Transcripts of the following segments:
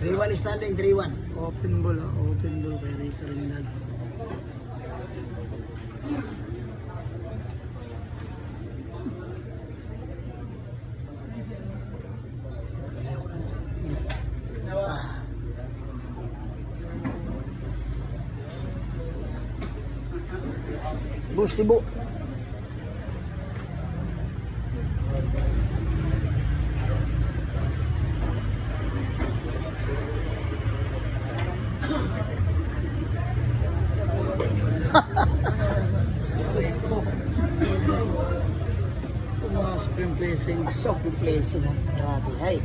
3-1 standing, 3-1. Open ball, open ball kay Rica Rinal. Gusti bu. Pumasok yung blessing. Asok yung placing. Grabe. Hay.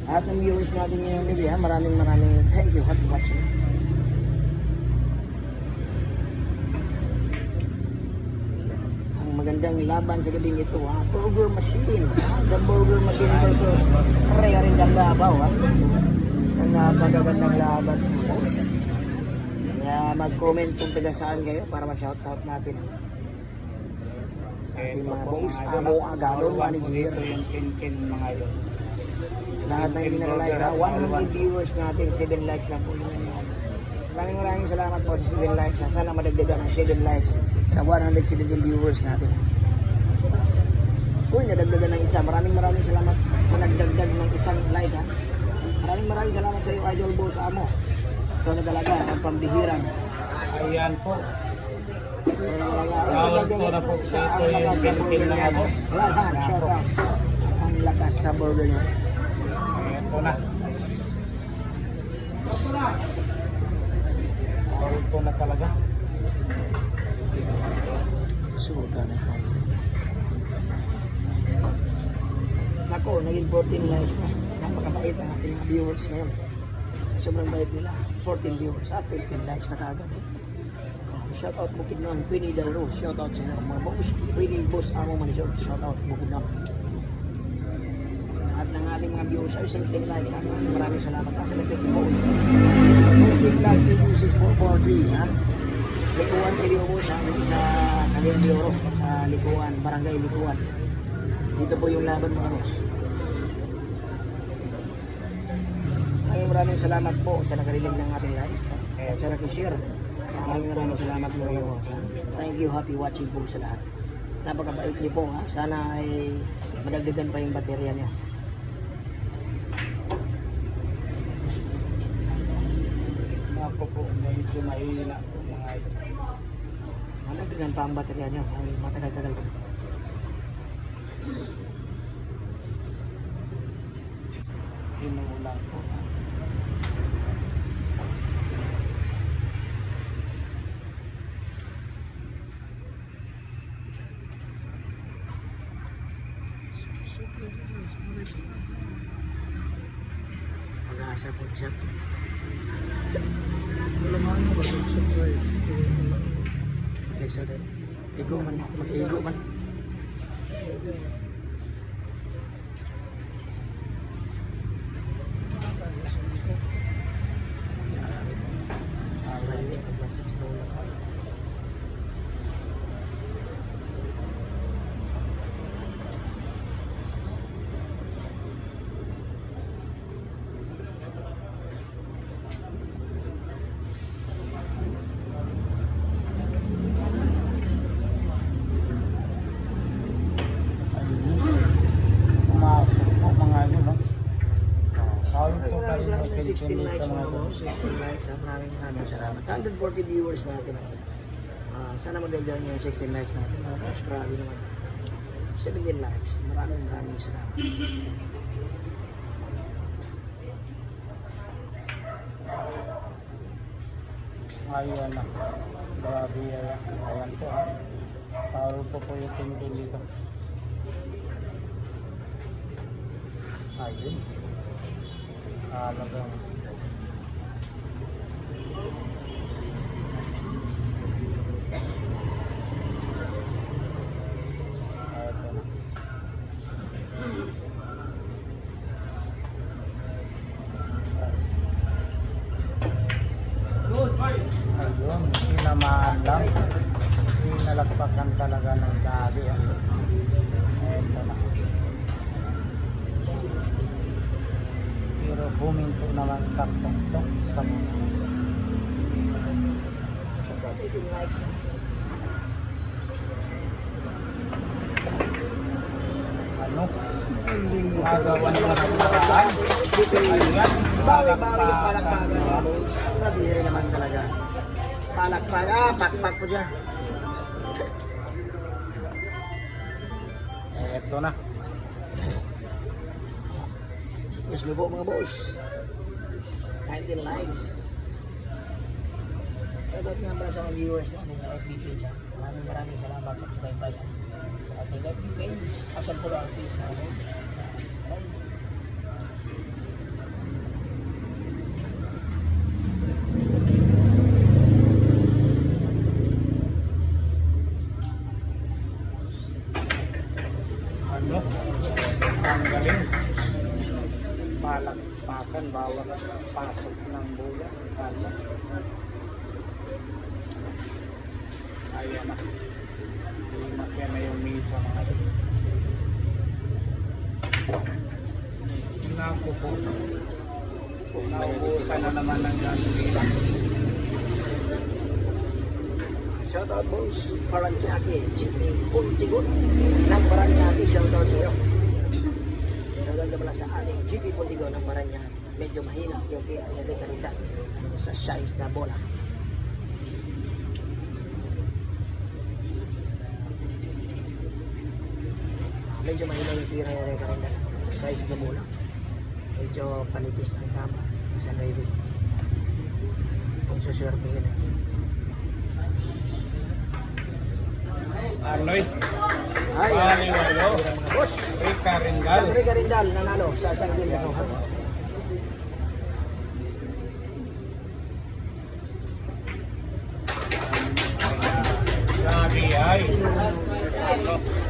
At ng viewers natin ngayong gabi, ha? Maraming thank you for watching. Ang magandang laban sa gabing ito, ha? Burger Machine, ha? The Burger Machine versus Rhea Rinal Labaw, ha? Sa napagagandang laban. Kaya mag-comment kung taga saan kayo para ma-shoutout natin. Sa ating mga boss, Amo Agalon, manager. Yung kin mga yun. Lahat ng hindi na-like sa 100 viewers natin, 7 likes lang po yun. Maraming salamat po sa 7 likes. Sana madagdagan ng 7 likes sa 117 viewers natin. Uy, nadagdagan ng isa. Maraming salamat sa nagdagdag ng isang like, ha. Maraming salamat sa iyo, Idol Boss Amo. Ito na talaga, ang pambihirang. Ayan po. Bawal po na po sa ito yung pinkin mga boss. Ayan, shout out. Ang lakas sa burger niya. Ayan po na. Bawal po na talaga. Suga na po. Nako, naging 14 likes na. Napakabait ang ating mga viewers ngayon. Sobrang bait nila. 14 viewers. 15 likes na kagad. Shout out Bukidnon, Queenie Del Rose. Shout out sa inyo mga boss. Queenie Boss Amo Manager. Shout out Bukidnon. At ng ating mga viewers ay 16 likes. Maraming salamat pa sa nagtipost. Posting like TV6443. Likuan si Leo Boss sa Calian de Oro. Sa Likuan, Barangay Likuan. Dito po yung laban mga boss. Maraming salamat po sa nakarinig ng ating lives at sa nakishare. Maraming salamat po kayo. Thank you, happy watching po sa lahat. Napakabait niyo po, ha. Sana ay madagdagan pa yung baterya niya. Ako po, medyo mahina po mga ito. Madagdagan pa ang baterya niya. Ay matagal-tagal po. Inuulang po. Mag-aasa po siya. Wala mga ba subscribe? Okay, so igo man. Mag-igo man. Maraming salamat ng 16 likes mga boss. 16 likes. Maraming salamat. 140 viewers natin. Sana magdagdagan yung 16 likes natin. Mga boss, grabe naman. 17 likes. Maraming salamat. Ayan na. Grabe yan. Ayan po. Taro po yung tingin dito. Ayun. Talagang ayun, tinamaan lang. Pinalagpakan talaga ng dali. Eto na. huminto naman sa tuktok sa bukas. Ano? Nagawa niya ng paraan. Ayan, Bawi-bawi yung palakpakan mga boss. Mabihira naman talaga. Palakpakan, pakpak po dyan. Eto na. Yes, po mga boss. 19 lives. Shoutout nga pala sa mga viewers natin sa FB page. Maraming salamat sa pagkaibayan sa ating FB page. Asal po ang face mga boss. Ano? Ang galing. Palakpakan bawat pasok ng bola. Ano? Ayan na. Lumakya na yung misa mga ito. Naku po. Naubusan na naman ng gasolina. Shoutout boss. Paranaque, GT Puntigon. Ng Paranaque, shoutout sa iyo. Shoutout ka pala sa ating GP Puntigon ng Paranaque. Medyo mahina yung kaya nagkakarita sa size na bola. Medyo mahina yung tira yung nagkakarita sa size na bola. Medyo panipis ang tama sa 9. Kung suswerte yun eh. Aloy. Ay, Paliwalo. boss! Rika Isang Ringal. Rica Rindal nanalo sa isang game na sohan. Grabe ay. Ano?